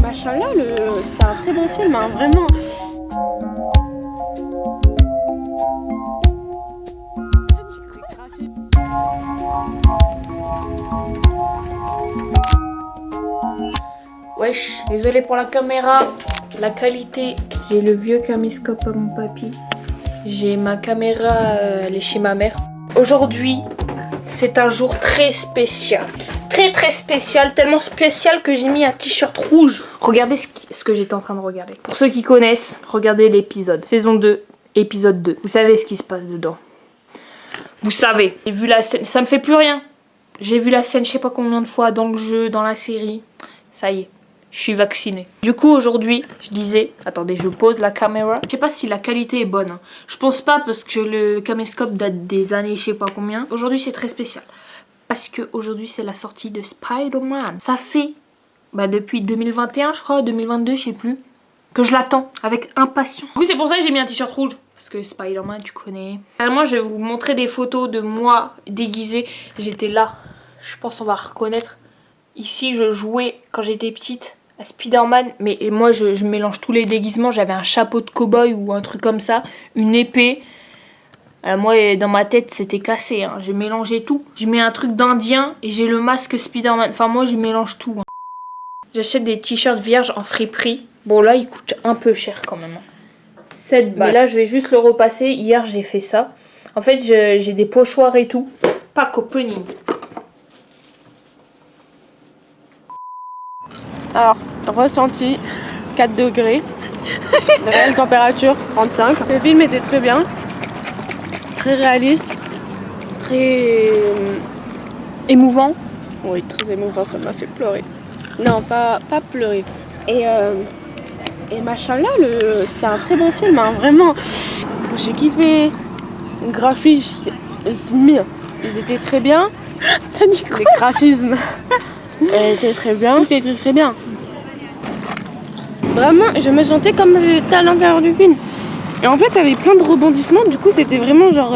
Machallah, c'est un très bon film, hein, vraiment. Wesh, désolé pour la caméra, la qualité. J'ai le vieux caméscope à mon papy. J'ai ma caméra, elle est chez ma mère. Aujourd'hui, c'est un jour très spécial. Très spécial, tellement spécial que j'ai mis un t-shirt rouge. Regardez ce que j'étais en train de regarder. Pour ceux qui connaissent, regardez l'épisode. Saison 2, épisode 2. Vous savez ce qui se passe dedans. Vous savez. J'ai vu la scène, ça me fait plus rien. J'ai vu la scène je sais pas combien de fois dans le jeu, dans la série. Ça y est. Je suis vaccinée. Du coup, aujourd'hui, je disais... Attendez, je pose la caméra. Je sais pas si la qualité est bonne. Hein. Je pense pas parce que le caméscope date des années je sais pas combien. Aujourd'hui, c'est très spécial. Parce que aujourd'hui, c'est la sortie de Spider-Man. Ça fait... depuis 2021, je crois, 2022, je sais plus. Que je l'attends avec impatience. Du coup, c'est pour ça que j'ai mis un t-shirt rouge. Parce que Spider-Man, tu connais. Alors, moi, je vais vous montrer des photos de moi déguisée. J'étais là. Je pense qu'on va reconnaître. Ici, je jouais quand j'étais petite à Spider-Man, mais moi je mélange tous les déguisements. J'avais un chapeau de cow-boy ou un truc comme ça, une épée. Alors moi, dans ma tête, c'était cassé, hein. J'ai mélangé tout. Je mets un truc d'Indien et j'ai le masque Spider-Man. Enfin, moi, je mélange tout. Hein. J'achète des t-shirts vierges en friperie. Bon, là, ils coûtent un peu cher quand même. 7 balles. Mais là, je vais juste le repasser. Hier, j'ai fait ça. En fait, j'ai des pochoirs et tout. Pack opening. Alors, ressenti 4 degrés. Réelle température 35. Le film était très bien. Très réaliste. Très émouvant. Oui, très émouvant, ça m'a fait pleurer. Non, pas pleurer. Et machallah, c'est un très bon film, hein, vraiment. J'ai kiffé. Les graphismes, ils étaient très bien. T'as dit quoi? Les graphismes étaient très bien. Tout était très bien. Vraiment, je me sentais comme si j'étais à l'intérieur du film. Et en fait, il y avait plein de rebondissements. Du coup, c'était vraiment genre...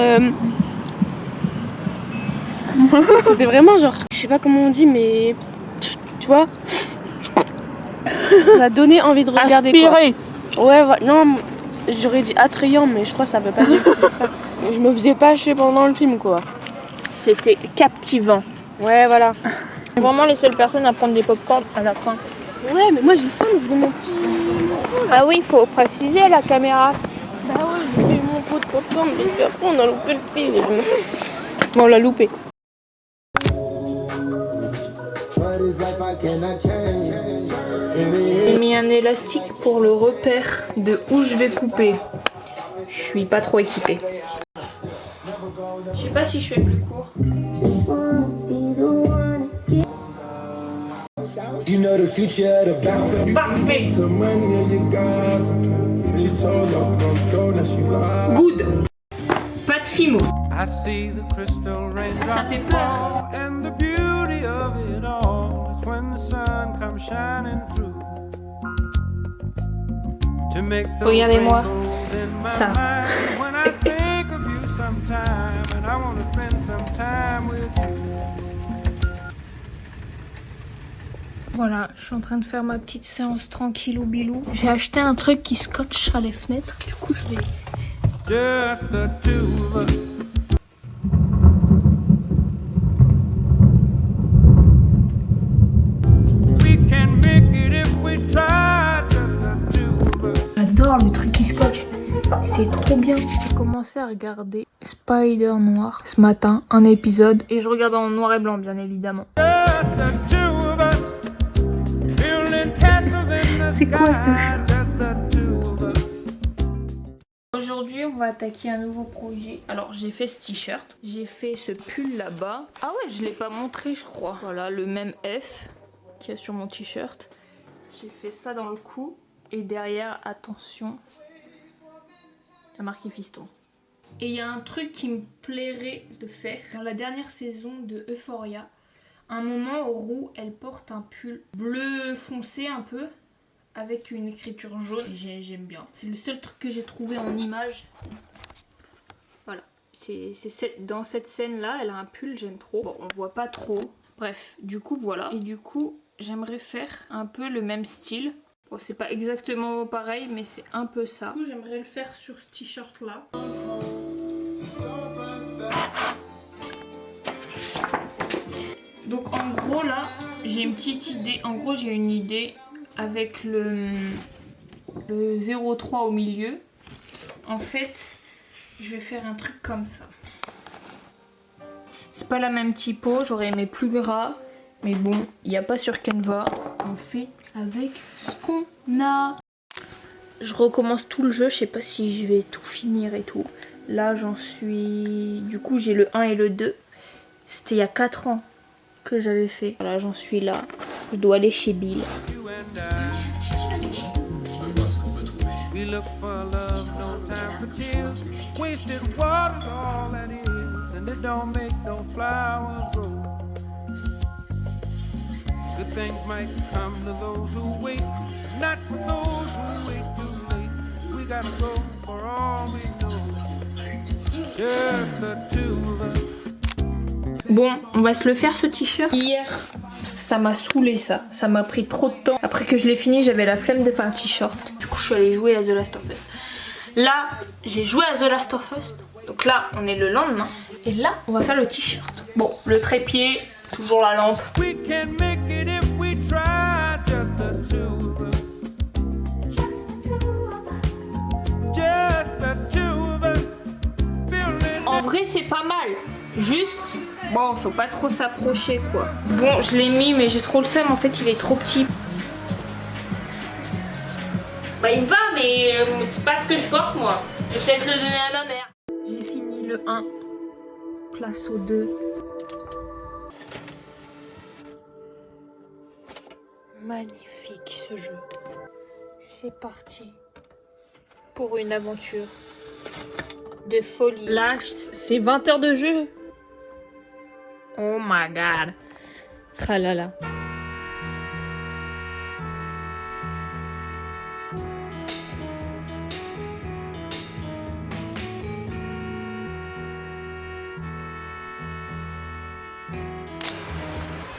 c'était vraiment genre... Je sais pas comment on dit, mais... Tu vois? Ça a donné envie de regarder. Inspiré. Quoi. Ouais, non, j'aurais dit attrayant, mais je crois que ça veut pas dire ça. Je me faisais pas chier pendant le film, quoi. C'était captivant. Ouais, voilà. Vraiment les seules personnes à prendre des pop-corn à la fin. Ouais, mais moi j'ai ça, je veux mon petit... Ah oui, il faut préciser à la caméra. Bah ouais, j'ai fait mon pot de popcorn parce qu'après on a loupé le film. Bon, on l'a loupé. J'ai mis un élastique pour le repère de où je vais couper. Je suis pas trop équipée. Je sais pas si je fais plus court. Parfait. Good. Pas de fimo. Ah, ça fait peur. Regardez-moi ça. Voilà, je suis en train de faire ma petite séance tranquillou bilou. J'ai acheté un truc qui scotche à les fenêtres. Du coup, je vais... J'adore le truc qui scotche. C'est trop bien. J'ai commencé à regarder Spider Noir ce matin, un épisode. Et je regarde en noir et blanc, bien évidemment. C'est quoi ce jeu? Aujourd'hui, on va attaquer un nouveau projet. Alors, j'ai fait ce t-shirt. J'ai fait ce pull là-bas. Ah ouais, je l'ai pas montré, je crois. Voilà, le même F qu'il y a sur mon t-shirt. J'ai fait ça dans le cou. Et derrière, attention, la marque Fiston. Et il y a un truc qui me plairait de faire. Dans la dernière saison de Euphoria, un moment où Roux, elle porte un pull bleu foncé un peu, avec une écriture jaune. Et j'aime bien. C'est le seul truc que j'ai trouvé en image. Voilà. Dans cette scène-là, elle a un pull, j'aime trop. Bon, on voit pas trop. Bref, du coup, voilà. Et du coup, j'aimerais faire un peu le même style. Bon, c'est pas exactement pareil, mais c'est un peu ça. Du coup, j'aimerais le faire sur ce t-shirt là. Donc en gros là, j'ai une petite idée. En gros, j'ai une idée avec le 0,3 au milieu. En fait, je vais faire un truc comme ça. C'est pas la même typo, j'aurais aimé plus gras. Mais bon, il n'y a pas sur Canva. On fait avec ce qu'on a. Je recommence tout le jeu, je sais pas si je vais tout finir et tout. Là, j'en suis... Du coup, j'ai le 1 et le 2. C'était il y a 4 ans que j'avais fait. Voilà, j'en suis là. Je dois aller chez Bill. We look for love, no time for tears. Wasted water's all that is, and it don't make no flowers grow. Good things might come to those who wait, not for those who wait too late. We gotta go for all we know. Just the two of us. Bon, on va se le faire ce t-shirt. Hier, ça m'a saoulé ça. Ça m'a pris trop de temps. Après que je l'ai fini, j'avais la flemme de faire un t-shirt. Du coup, je suis allée jouer à The Last of Us. Là, j'ai joué à The Last of Us. Donc là, on est le lendemain. Et là, on va faire le t-shirt. Bon, le trépied, toujours la lampe. En vrai, c'est pas mal. Juste, bon, faut pas trop s'approcher quoi. Bon, je l'ai mis, mais j'ai trop le seum. En fait, il est trop petit. Bah, il me va, mais c'est pas ce que je porte moi. Je vais peut-être le donner à ma mère. J'ai fini le 1. Place au 2. Magnifique ce jeu. C'est parti pour une aventure de folie. Là, c'est 20 heures de jeu. Oh my god. Ah là là.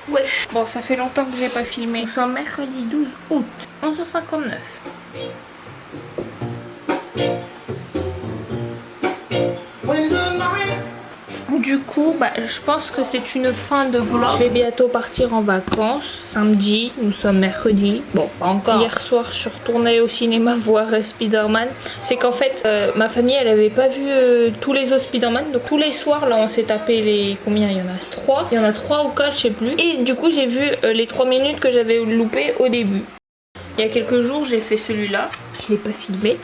Wesh. Bon, ça fait longtemps que j'ai pas filmé. Nous sommes mercredi 12 août, 11h59. Du coup, bah, je pense que c'est une fin de vlog. Je vais bientôt partir en vacances. Samedi, nous sommes mercredi. Bon, pas encore. Hier soir, je suis retournée au cinéma voir Spider-Man. C'est qu'en fait, ma famille, elle avait pas vu tous les autres Spider-Man. Donc tous les soirs, là, on s'est tapé les... Combien? Il y en a 3. Il y en a 3 ou 4, je sais plus. Et du coup, j'ai vu les 3 minutes que j'avais loupées au début. Il y a quelques jours, j'ai fait celui-là. Je l'ai pas filmé.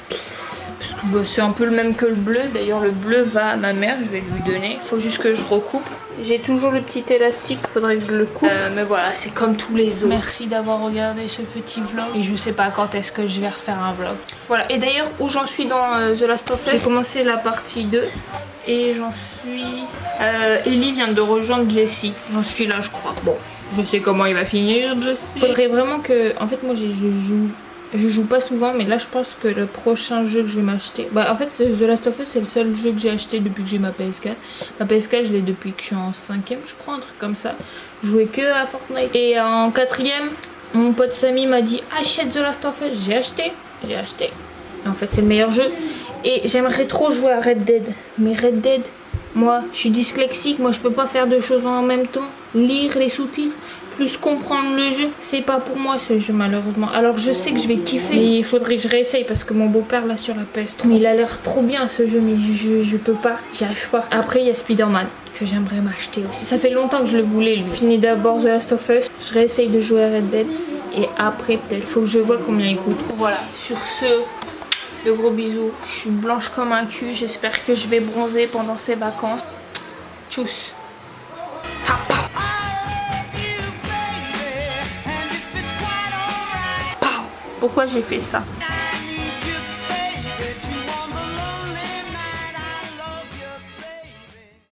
Parce que bah, c'est un peu le même que le bleu. D'ailleurs, le bleu va à ma mère, je vais lui donner. Il faut juste que je recoupe. J'ai toujours le petit élastique, il faudrait que je le coupe. Mais voilà, c'est comme tous les autres. Merci d'avoir regardé ce petit vlog. Et je sais pas quand est-ce que je vais refaire un vlog. Voilà, et d'ailleurs, où j'en suis dans The Last of Us, j'ai commencé la partie 2. Et j'en suis... Ellie vient de rejoindre Jessie. J'en suis là, je crois. Bon, je sais comment il va finir, Jessie. Faudrait vraiment que... En fait, moi, je joue pas souvent, mais là je pense que le prochain jeu que je vais m'acheter... Bah en fait The Last of Us c'est le seul jeu que j'ai acheté depuis que j'ai ma PS4. Ma PS4 je l'ai depuis que je suis en 5ème je crois, un truc comme ça. Je jouais que à Fortnite. Et en 4ème, mon pote Samy m'a dit achète The Last of Us. J'ai acheté. Et en fait c'est le meilleur jeu. Et j'aimerais trop jouer à Red Dead. Mais Red Dead, moi je suis dyslexique, moi je peux pas faire deux choses en même temps. Lire les sous-titres plus comprendre le jeu, c'est pas pour moi ce jeu malheureusement. Alors je sais que je vais kiffer, mais il faudrait que je réessaye parce que mon beau-père l'a sur la PS3. Mais il a l'air trop bien ce jeu, mais je peux pas, j'y arrive pas. Après il y a Spider-Man que j'aimerais m'acheter aussi. Ça fait longtemps que je le voulais lui. Fini d'abord The Last of Us, je réessaye de jouer à Red Dead et après peut-être il faut que je vois combien il coûte. Voilà, sur ce, de gros bisous. Je suis blanche comme un cul, j'espère que je vais bronzer pendant ces vacances. Tchuss. Pourquoi j'ai fait ça?